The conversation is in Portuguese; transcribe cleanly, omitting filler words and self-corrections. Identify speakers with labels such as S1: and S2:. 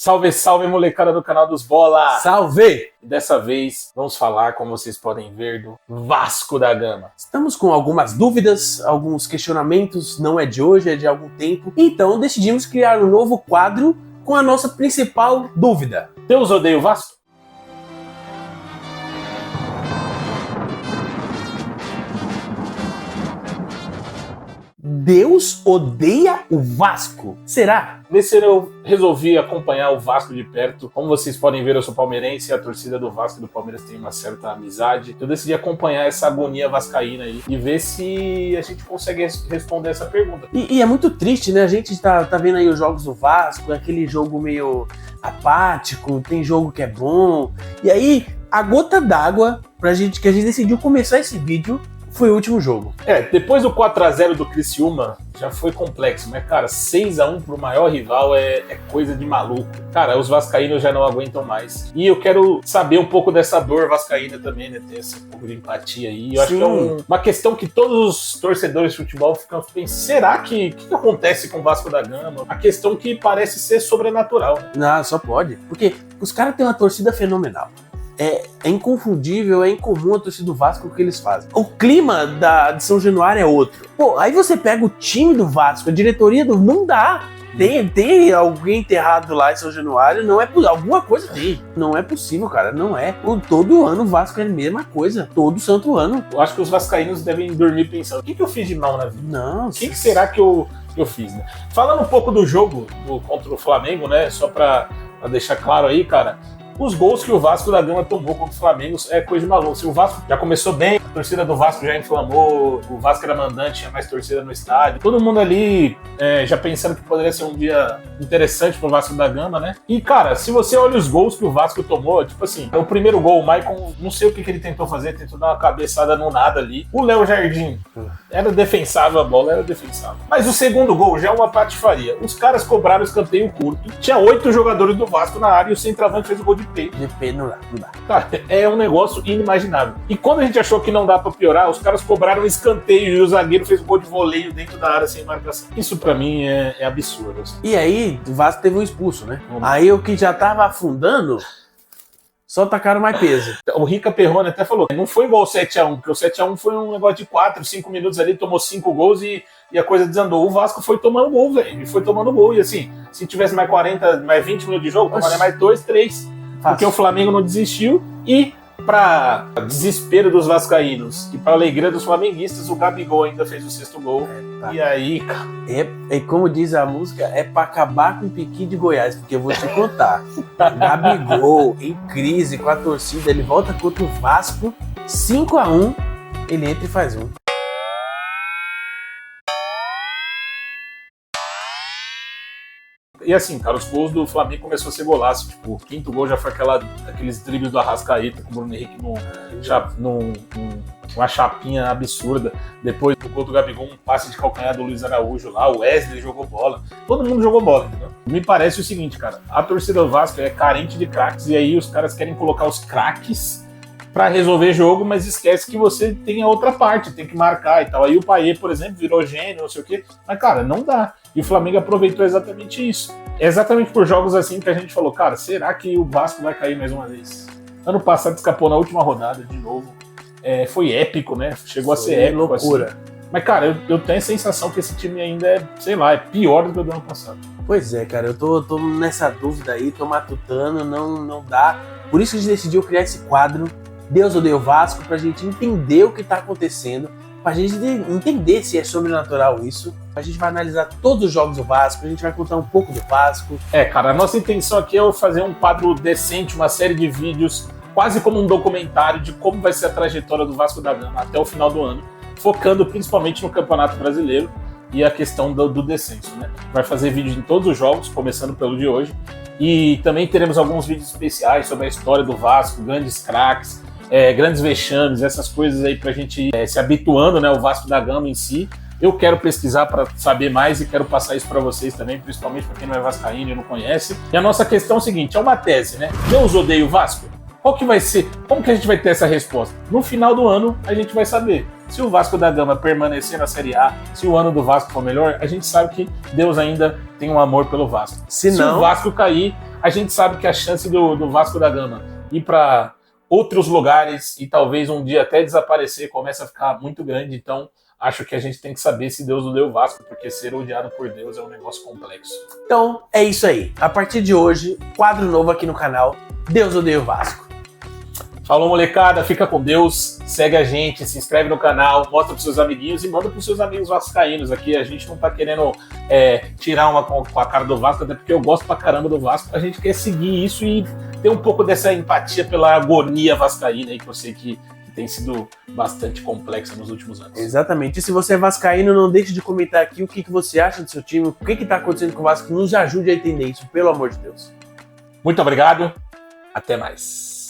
S1: Salve, salve, molecada do canal dos Bola!
S2: Salve!
S1: Dessa vez vamos falar, como vocês podem ver, do Vasco da Gama.
S2: Estamos com algumas dúvidas, alguns questionamentos, não é de hoje, é de algum tempo. Então decidimos criar um novo quadro com a nossa principal dúvida.
S1: Deus odeia o Vasco?
S2: Deus odeia o Vasco? Será?
S1: Nesse ano eu resolvi acompanhar o Vasco de perto. Como vocês podem ver, eu sou palmeirense e a torcida do Vasco e do Palmeiras tem uma certa amizade. Eu decidi acompanhar essa agonia vascaína aí e ver se a gente consegue responder essa pergunta.
S2: E é muito triste, né? A gente tá vendo aí os jogos do Vasco, aquele jogo meio apático, tem jogo que é bom. E aí, a gota d'água que a gente decidiu começar esse vídeo foi o último jogo.
S1: Depois do 4-0 do Criciúma, já foi complexo, mas, cara, 6-1 pro maior rival é coisa de maluco. Cara, os vascaínos já não aguentam mais. E eu quero saber um pouco dessa dor vascaína também, né? Ter esse pouco de empatia aí. Eu acho que é uma questão que todos os torcedores de futebol ficam pensando, será que acontece com o Vasco da Gama? A questão que parece ser sobrenatural.
S2: Não, só pode. Porque os caras têm uma torcida fenomenal. É inconfundível, é incomum a torcida do Vasco o que eles fazem. O clima de São Januário é outro. Pô, aí você pega o time do Vasco, a diretoria do... Não dá. Tem alguém enterrado lá em São Januário, não é alguma coisa tem. Não é possível, cara, não é. Todo ano o Vasco é a mesma coisa, todo santo ano.
S1: Eu acho que os vascaínos devem dormir pensando, o que eu fiz de mal na vida?
S2: Não.
S1: O que será que eu fiz, né? Falando um pouco do jogo contra o Flamengo, né, só pra deixar claro aí, cara, os gols que o Vasco da Gama tomou contra o Flamengo é coisa de maluco. Se o Vasco já começou bem, a torcida do Vasco já inflamou, o Vasco era mandante, tinha mais torcida no estádio. Todo mundo ali já pensando que poderia ser um dia interessante pro Vasco da Gama, né? E, cara, se você olha os gols que o Vasco tomou, tipo assim, o primeiro gol, o Maicon, não sei o que ele tentou fazer, tentou dar uma cabeçada no nada ali. O Léo Jardim, era defensável a bola, era defensável. Mas o segundo gol já é uma patifaria. Os caras cobraram o escanteio curto, tinha 8 jogadores do Vasco na área e o centroavante fez o gol de peito.
S2: De peito não dá.
S1: Cara, é um negócio inimaginável. E quando a gente achou que não dá pra piorar, os caras cobraram um escanteio e o zagueiro fez um gol de voleio dentro da área sem marcação. Isso pra mim é absurdo. Assim.
S2: E aí, o Vasco teve um expulso, né? Aí o que já tava afundando, só tacaram mais peso.
S1: O Rica Perrone até falou, não foi igual o 7-1, porque o 7-1 foi um negócio de 4, 5 minutos ali, tomou 5 gols e a coisa desandou. O Vasco foi tomando gol, velho. E foi tomando gol. E assim, se tivesse mais 40, mais 20 minutos de jogo, tomaria mais 2, 3. Porque o Flamengo não desistiu e, para desespero dos vascaínos e para alegria dos flamenguistas, o Gabigol ainda fez o 6º gol. E aí, cara...
S2: É como diz a música, é para acabar com o Piqui de Goiás, porque eu vou te contar. Gabigol, em crise com a torcida, ele volta contra o Vasco, 5-1, ele entra e faz um.
S1: E assim, cara, os gols do Flamengo começou a ser golaço. Tipo, o 5º gol já foi aqueles dribles do Arrascaeta com o Bruno Henrique uma chapinha absurda. Depois do gol do Gabigol, um passe de calcanhar do Luiz Araújo lá, o Wesley jogou bola. Todo mundo jogou bola, entendeu? Me parece o seguinte, cara, a torcida do Vasco é carente de craques e aí os caras querem colocar os craques pra resolver jogo, mas esquece que você tem a outra parte, tem que marcar e tal. Aí o Payet, por exemplo, virou gênio, não sei o quê. Mas, cara, não dá. E o Flamengo aproveitou exatamente isso. É exatamente por jogos assim que a gente falou, cara, será que o Vasco vai cair mais uma vez? Ano passado escapou na última rodada de novo. Foi épico, né? Chegou a ser épico.
S2: Loucura.
S1: Assim. Mas, cara, eu tenho a sensação que esse time ainda é, sei lá, é pior do que o do ano passado.
S2: Pois é, cara, eu tô nessa dúvida aí, tô matutando, não dá. Por isso que a gente decidiu criar esse quadro, Deus odeia o Vasco, pra gente entender o que tá acontecendo, pra gente entender se é sobrenatural isso. A gente vai analisar todos os jogos do Vasco, a gente vai contar um pouco do Vasco.
S1: Cara, a nossa intenção aqui é fazer um quadro decente, uma série de vídeos, quase como um documentário de como vai ser a trajetória do Vasco da Gama até o final do ano, focando principalmente no Campeonato Brasileiro e a questão do descenso, né? Vai fazer vídeos em todos os jogos, começando pelo de hoje, e também teremos alguns vídeos especiais sobre a história do Vasco, grandes craques, grandes vexames, essas coisas aí pra gente ir se habituando, né, o Vasco da Gama em si. Eu quero pesquisar para saber mais e quero passar isso para vocês também, principalmente para quem não é vascaíno e não conhece. E a nossa questão é o seguinte, é uma tese, né? Deus odeia o Vasco? Qual que vai ser? Como que a gente vai ter essa resposta? No final do ano, a gente vai saber Se o Vasco da Gama permanecer na Série A, se o ano do Vasco for melhor, a gente sabe que Deus ainda tem um amor pelo Vasco. Se o Vasco cair, a gente sabe que a chance do Vasco da Gama ir para outros lugares e talvez um dia até desaparecer começa a ficar muito grande. Então, acho que a gente tem que saber se Deus odeia o Vasco, porque ser odiado por Deus é um negócio complexo.
S2: Então, é isso aí. A partir de hoje, quadro novo aqui no canal, Deus odeia o Vasco.
S1: Falou, molecada, fica com Deus, segue a gente, se inscreve no canal, mostra pros seus amiguinhos e manda pros seus amigos vascaínos aqui. A gente não tá querendo tirar uma com a cara do Vasco, até porque eu gosto pra caramba do Vasco. A gente quer seguir isso e ter um pouco dessa empatia pela agonia vascaína aí, que eu sei que tem sido bastante complexa nos últimos anos.
S2: Exatamente. E se você é vascaíno, não deixe de comentar aqui o que você acha do seu time, o que tá acontecendo com o Vasco. Nos ajude a entender isso, pelo amor de Deus.
S1: Muito obrigado, até mais.